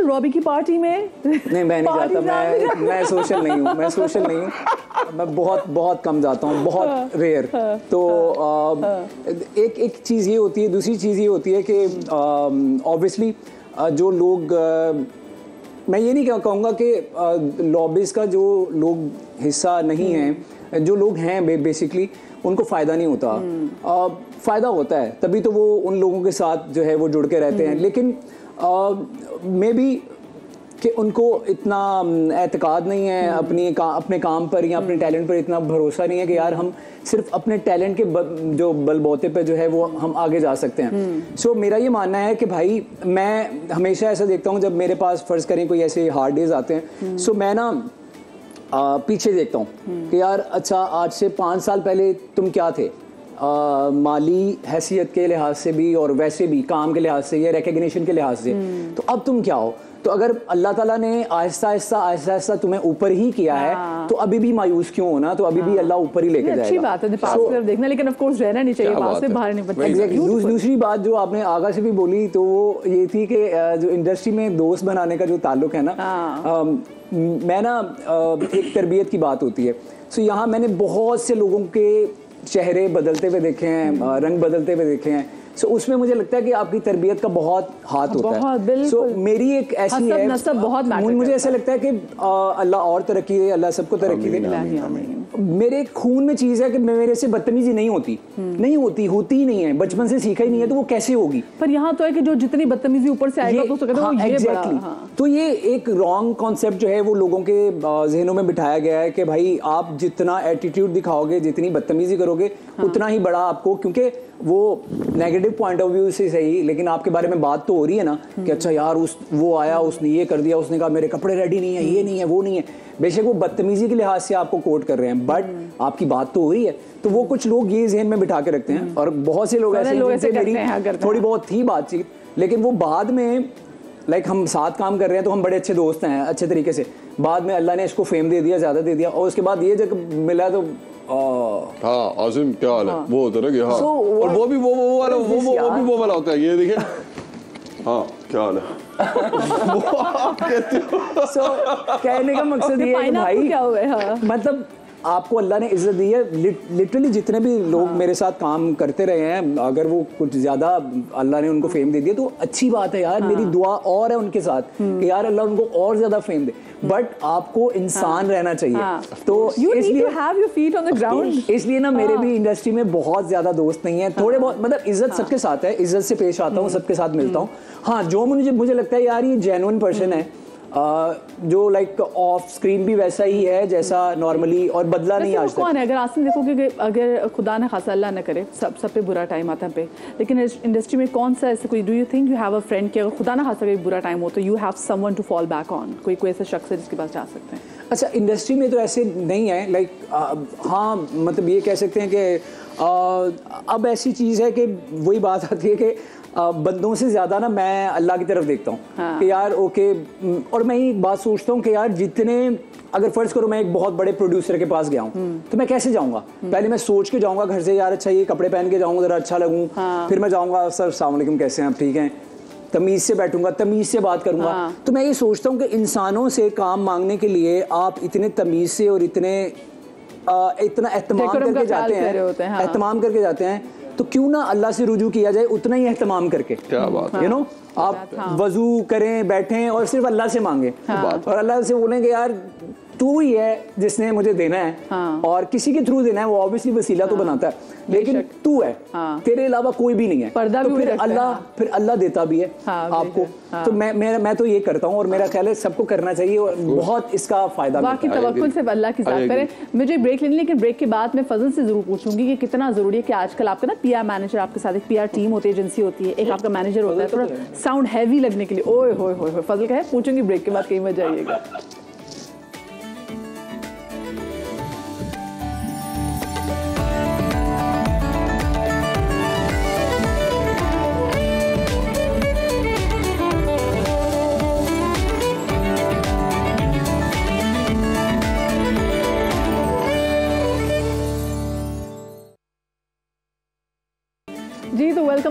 Robbie की party में? नहीं, मैं नहीं जाता, मैं सोशल नहीं हूँ, मैं बहुत कम जाता हूँ, बहुत रेयर। तो एक चीज़ ये होती है, दूसरी चीज़ ये होती है कि ऑब्वियसली जो लोग, मैं ये नहीं कहूँगा कि लॉबीज़ का जो लोग हिस्सा नहीं हैं, जो लोग हैं बेसिकली उनको फ़ायदा नहीं होता। फ़ायदा होता है, तभी तो वो उन लोगों के साथ जो है वो जुड़ के रहते हैं। लेकिन मे बी कि उनको इतना एतकाद नहीं है अपने काम पर या अपने टैलेंट पर, इतना भरोसा नहीं है कि यार हम सिर्फ अपने टैलेंट के जो बलबूते पे जो है वो हम आगे जा सकते हैं। सो मेरा ये मानना है कि भाई, मैं हमेशा ऐसा देखता हूँ जब मेरे पास फ़र्ज़ करें कोई ऐसे हार्ड डेज आते हैं, सो मैं ना पीछे देखता हूँ कि यार अच्छा, आज से 5 साल पहले तुम क्या थे, माली हैसियत के लिहाज से भी और वैसे भी काम के लिहाज से या रिकग्निशन के लिहाज से, तो अब तुम क्या हो। तो अगर अल्लाह ताला ने आहिस्ता आहिस्ता तुम्हें ऊपर ही किया है, तो अभी भी मायूस क्यों होना, तो अभी भी अल्लाह ऊपर ही लेके जाएगा। अच्छी बात है, पास से देखना, लेकिन ऑफ कोर्स रहना नहीं चाहिए, पास से बाहर नहीं बचना। दूसरी बात जो आपने आगा से भी बोली, तो वो ये थी कि जो इंडस्ट्री में दोस्त बनाने का जो ताल्लुक है ना, मैं ना एक तरबियत की बात होती है। सो यहाँ मैंने बहुत से लोगों के चेहरे बदलते हुए देखे हैं, रंग बदलते हुए देखे हैं। सो उसमें मुझे लगता है कि आपकी तरबियत का बहुत हाथ होता है। सो मेरी एक ऐसी है, मुझे ऐसा लगता है कि अल्लाह और तरक्की दे, अल्लाह सबको तरक्की दे। मेरे खून में चीज़ है कि मेरे से बदतमीजी नहीं होती, होती ही नहीं है, बचपन से सीखा ही नहीं है, तो वो कैसे होगी। पर यहाँ तो है कि जो जितनी बदतमीजी ऊपर से आएगा तो कहते हैं ये बड़ा। तो ये एक रॉन्ग कॉन्सेप्ट जो है वो लोगों के जहनों में बिठाया गया है कि भाई आप जितना एटीट्यूड दिखाओगे, जितनी बदतमीजी करोगे, उतना ही बड़ा आपको, क्योंकि वो नेगेटिव पॉइंट ऑफ व्यू से सही, लेकिन आपके बारे में बात तो हो रही है ना कि अच्छा यार वो आया, उसने ये कर दिया, उसने कहा मेरे कपड़े रेडी नहीं है, ये नहीं है, वो नहीं है। बेशक वो बदतमीजी के लिहाज से आपको कोट कर रहे हैं, बट आपकी बात तो हो रही है। तो वो कुछ लोग ये जहन में बिठा के रखते हैं, और बहुत से लोग ऐसे मेरी थोड़ी बहुत थी बातचीत, लेकिन वो बाद में लाइक हम साथ काम कर रहे हैं तो हम बड़े अच्छे दोस्त हैं अच्छे तरीके से, बाद में अल्लाह ने इसको फेम दे दिया, ज़्यादा दे दिया, और उसके बाद ये जब मिला तो हाँ आसिम क्या हाल है, वो होता है ना कि हाँ, और वो भी वो वाला होता है, ये देखिए हाँ क्या हाल है। वो आप कहते हो। कहने का मकसद ये है भाई, क्या हुआ है, मतलब आपको अल्लाह ने इज्जत दी है। लिटरली जितने भी लोग मेरे साथ काम करते रहे हैं, अगर वो कुछ ज्यादा अल्लाह ने उनको फेम दे दिया तो अच्छी बात है यार, मेरी दुआ और है उनके साथ कि यार अल्लाह उनको और ज्यादा फेम दे, बट आपको इंसान रहना चाहिए। तो इसलिए ना मेरे भी इंडस्ट्री में बहुत ज्यादा दोस्त नहीं है, थोड़े बहुत, मतलब इज्जत सबके साथ है, इज्जत से पेश आता हूँ, सबके साथ मिलता हूँ। हाँ, जो मुझे लगता है यार ये जेन्युइन पर्सन है, जो लाइक ऑफ स्क्रीन भी वैसा ही है जैसा नॉर्मली, और बदला नहीं आज तक। कौन है, अगर आसिम देखोगे, अगर खुदा न खासा अल्लाह न करे, सब पे बुरा टाइम आता है पे, लेकिन इंडस्ट्री में कौन सा ऐसे कोई, do you think you have a friend कि अगर खुदा न खासा कोई बुरा टाइम हो तो you have someone to fall back on, कोई ऐसा शख्स है जिसके पास जा सकते हैं? अच्छा, इंडस्ट्री में तो ऐसे नहीं है, लाइक हाँ, मतलब ये कह सकते हैं कि अब ऐसी चीज़ है कि वही बात आती है कि बंदों से ज़्यादा ना मैं अल्लाह की तरफ देखता हूँ। हाँ। कि यार ओके, और मैं एक बात सोचता हूँ कि यार जितने, अगर फ़र्ज़ करो मैं एक बहुत बड़े प्रोड्यूसर के पास गया हूँ, तो मैं कैसे जाऊँगा? पहले मैं सोच के जाऊँगा घर से, यार अच्छा ये कपड़े पहन के जाऊँगा, ज़रा अच्छा लगूँ। हाँ। फिर मैं जाऊँगा, सर अस्सलाम वालेकुम, कैसे हैं आप, ठीक हैं, तमीज़ से बैठूंगा, तमीज़ से बात करूँगा। हाँ। तो मैं ये सोचता हूँ कि इंसानों से काम मांगने के लिए आप इतने तमीज़ से और इतना एहतमाम करके जाते हैं, एहतमाम करके जाते हैं, तो क्यों ना अल्लाह से रुजू किया जाए उतना ही एहतमाम करके। क्या बात है, यू नो, आप वजू करें, बैठें और सिर्फ अल्लाह से मांगे, और अल्लाह से बोलेंगे यार तू ही है जिसने मुझे देना है। हाँ। और किसी के थ्रू देना है, वो ऑब्वियसली वसीला तो बनाता है, लेकिन तू है। हाँ। तेरे अलावा कोई भी नहीं है, तो फिर अल्लाह देता भी है। हाँ, आपको। हाँ। तो मैं तो ये करता हूँ, और मेरा ख्याल है सबको करना चाहिए, और बहुत इसका फायदा बाकी तवक्कुल सिर्फ अल्लाह की ज़ात करे। मुझे ब्रेक लेनी, लेकिन ब्रेक के बाद मैं फजल से जरूर पूछूंगी कि कितना जरूरी है कि आजकल आपका ना पीआर मैनेजर, आपके साथ एक पीआर टीम होती है, एजेंसी होती है, एक आपका मैनेजर होता है, थोड़ा साउंड हैवी लगने के लिए। ओए होए होए, फजल का है, पूछूंगी ब्रेक के बाद, कहीं मत जाइएगा।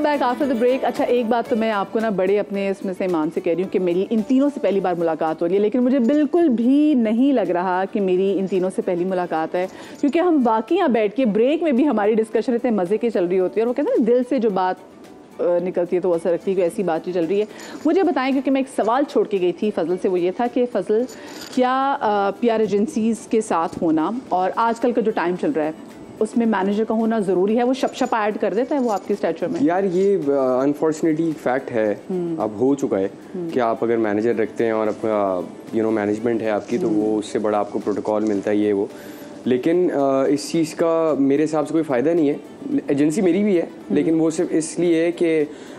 Back after the break. अच्छा, एक बात तो मैं आपको ना बड़े अपने इसमें से ईमान से कह रही हूँ कि मेरी इन तीनों से पहली बार मुलाकात हो रही है, लेकिन मुझे बिल्कुल भी नहीं लग रहा कि मेरी इन तीनों से पहली मुलाकात है, क्योंकि हम वाकई यहाँ बैठ के ब्रेक में भी हमारी डिस्कशन इतने मज़े की चल रही होती है और वो कहते हैं ना दिल से जो बात निकलती है तो वो असर रखती है कि ऐसी बातचीत चल रही है। मुझे बताएं, क्योंकि मैं एक सवाल छोड़ के गई थी फजल से, वो ये था कि फजल, क्या PR एजेंसीज़ के साथ होना और आजकल का जो टाइम चल रहा है उसमें मैनेजर का होना ज़रूरी है? वो शप ऐड कर देता है वो आपकी स्ट्रक्चर में? यार ये अनफॉर्चुनेटली फैक्ट है, अब हो चुका है कि आप अगर मैनेजर रखते हैं और आपका मैनेजमेंट है आपकी, तो वो उससे बड़ा आपको प्रोटोकॉल मिलता है ये वो। लेकिन इस चीज़ का मेरे हिसाब से कोई फ़ायदा नहीं है। एजेंसी मेरी भी है, लेकिन वो सिर्फ इसलिए है कि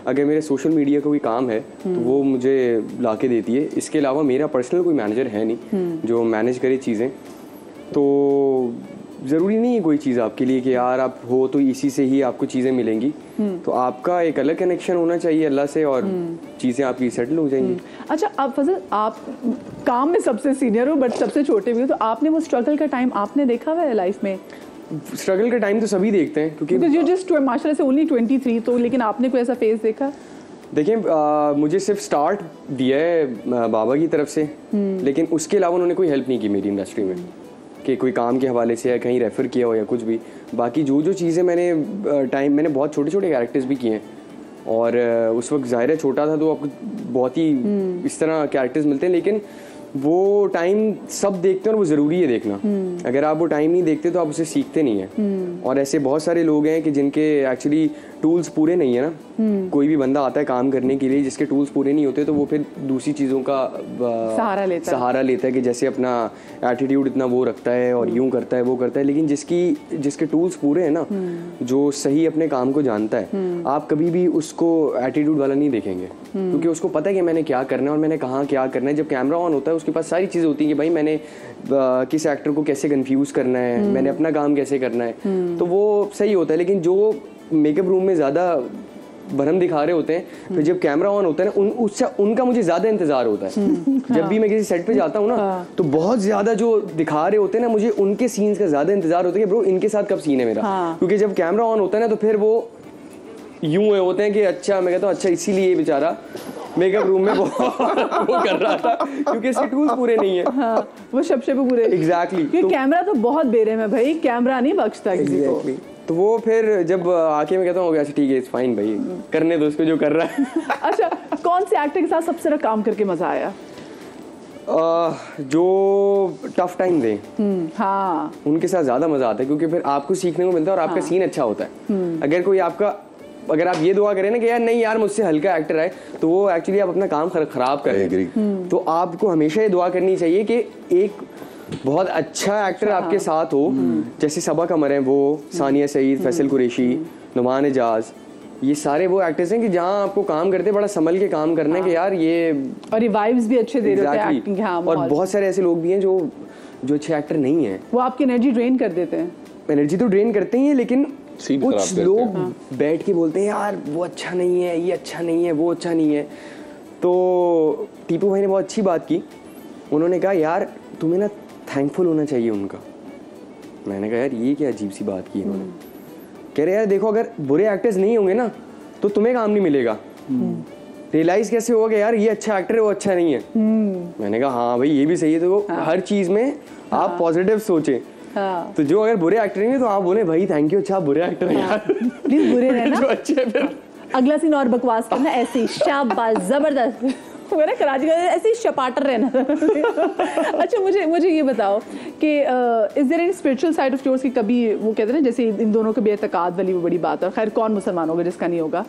अगर मेरे सोशल मीडिया का कोई काम है तो वो मुझे ला के देती है। इसके अलावा मेरा पर्सनल कोई मैनेजर है नहीं जो मैनेज करे चीज़ें। तो ज़रूरी नहीं है कोई चीज़ आपके लिए कि यार आप हो तो इसी से ही आपको चीज़ें मिलेंगी। तो आपका एक अलग कनेक्शन होना चाहिए अल्लाह से और चीज़ें आपकी सेटल हो जाएंगी। अच्छा, अब फजल, आप काम में सबसे सीनियर हो बट सबसे छोटे भी हो, तो आपने वो स्ट्रगल का टाइम आपने देखा हुआ है लाइफ में? स्ट्रगल का टाइम तो सभी देखते हैं, क्योंकि यू जस्ट माशाल्लाह से ओनली 23, तो लेकिन आपने कोई ऐसा फेज देखा? देखिए, मुझे सिर्फ स्टार्ट दिया है बाबा की तरफ से, लेकिन उसके अलावा उन्होंने कोई हेल्प नहीं की मेरी इंडस्ट्री में कि कोई काम के हवाले से या कहीं रेफ़र किया हो या कुछ भी। बाकी जो चीज़ें मैंने बहुत छोटे छोटे कैरेक्टर्स भी किए हैं, और उस वक्त ज़ाहिर है छोटा था तो आपको बहुत ही इस तरह कैरेक्टर्स मिलते हैं, लेकिन वो टाइम सब देखते हैं और वो ज़रूरी है देखना। अगर आप वो टाइम नहीं देखते तो आप उसे सीखते नहीं हैं। और ऐसे बहुत सारे लोग हैं कि जिनके एक्चुअली टूल्स पूरे नहीं है ना। कोई भी बंदा आता है काम करने के लिए, जिसके टूल्स पूरे नहीं होते तो वो फिर दूसरी चीज़ों का सहारा लेता है कि जैसे अपना एटीट्यूड इतना वो रखता है और यूं करता है वो करता है। लेकिन जिसके टूल्स पूरे हैं ना, जो सही अपने काम को जानता है, आप कभी भी उसको एटीट्यूड वाला नहीं देखेंगे, क्योंकि उसको पता है कि मैंने क्या करना है और मैंने कहाँ क्या करना है। जब कैमरा ऑन होता है उसके पास सारी चीज़ें होती हैं कि भाई मैंने किस एक्टर को कैसे कंफ्यूज करना है, मैंने अपना काम कैसे करना है, तो वो सही होता है। लेकिन जो मेकअप रूम में ज़्यादा भरम दिखा रहे होते हैं, फिर जब कैमरा ऑन होता है ना, उससे उनका मुझे ज़्यादा इंतजार होता है। जब भी मैं किसी सेट पे जाता हूँ ना, तो बहुत ज़्यादा जो दिखा रहे होते हैं ना, मुझे उनके सीन्स का ज़्यादा इंतजार होता है कि ब्रो इनके साथ कब सीन है मेरा। क्योंकि जब कैमरा ऑन होता है ना, तो फिर वो यूं होते हैं कि अच्छा, मैं कहता हूँ अच्छा इसीलिए बेचारा मेकअप रूम में वो कर रहा था, क्योंकि इसके टूल्स पूरे नहीं है। हाँ, वो शब्शे पे पूरे एग्जैक्टली। तो कैमरा तो बहुत बेरहम है भाई, कैमरा नहीं बख्शता किसी को। तो वो फिर जब आके मैं कहता हूँ अच्छा ठीक है, इट्स फाइन भाई, करने दो उसको जो कर रहा है। अच्छा, कौन से एक्टर के साथ सबसे ज्यादा काम करके मजा आया? जो टफ टाइम दे, हाँ, उनके साथ ज्यादा मजा आता है, क्योंकि फिर आपको सीखने को मिलता है और आपका सीन अच्छा होता है। अगर आप ये दुआ करें ना कि यार नहीं यार मुझसे हल्का एक्टर है, तो वो एक्चुअली आप अपना काम खराब कर रहे हैं। तो आपको हमेशा ये दुआ करनी चाहिए कि एक बहुत अच्छा एक्टर आपके साथ हो, जैसे सबा कमर है, वो सानिया सईद, फैसल कुरैशी, नुमान एजाज, ये सारे वो एक्टर्स हैं कि जहाँ आपको काम करते बड़ा संभल के काम करना है कि यार ये, और ये वाइब्स भी अच्छे दे रहे हैं एक्टिंग। हाँ, और बहुत सारे ऐसे लोग भी हैं जो अच्छे एक्टर नहीं है, वो आपकी एनर्जी ड्रेन कर देते हैं। एनर्जी तो ड्रेन करते ही हैं, लेकिन कुछ लोग बैठ के बोलते हैं यार वो अच्छा नहीं है, ये अच्छा नहीं है, वो अच्छा नहीं है। तो टीपू भाई ने बहुत अच्छी बात की, उन्होंने कहा यार तुम्हें ना थैंकफुल होना चाहिए उनका। मैंने कहा यार ये क्या अजीब सी बात की उन्होंने। कह रहे यार देखो, अगर बुरे एक्टर्स नहीं होंगे ना तो तुम्हें काम नहीं मिलेगा। रियलाइज कैसे होगा कि यार ये अच्छा एक्टर है, वो अच्छा नहीं है। मैंने कहा हाँ भाई ये भी सही है। तो हर चीज में आप पॉजिटिव सोचें। हाँ। तो जो अगर बुरे एक्टर हैं तो आप बोले भाई थैंक यू, अच्छा आप बुरे एक्टर हैं यार, प्लीज बुरे रहना, जो अच्छे फिर अगला सीन और बकवास करना, ऐसे ही शाबाश जबरदस्त, मेरा कराची का ऐसे ही शपाटर रहना। अच्छा, मुझे ये बताओ कि is there any spiritual side of yours की कभी वो कहते हैं ना, जैसे इन दोनों के बेतकाद वाली वो बड़ी बात है, खैर कौन मुसलमान होगा जिसका नहीं होगा,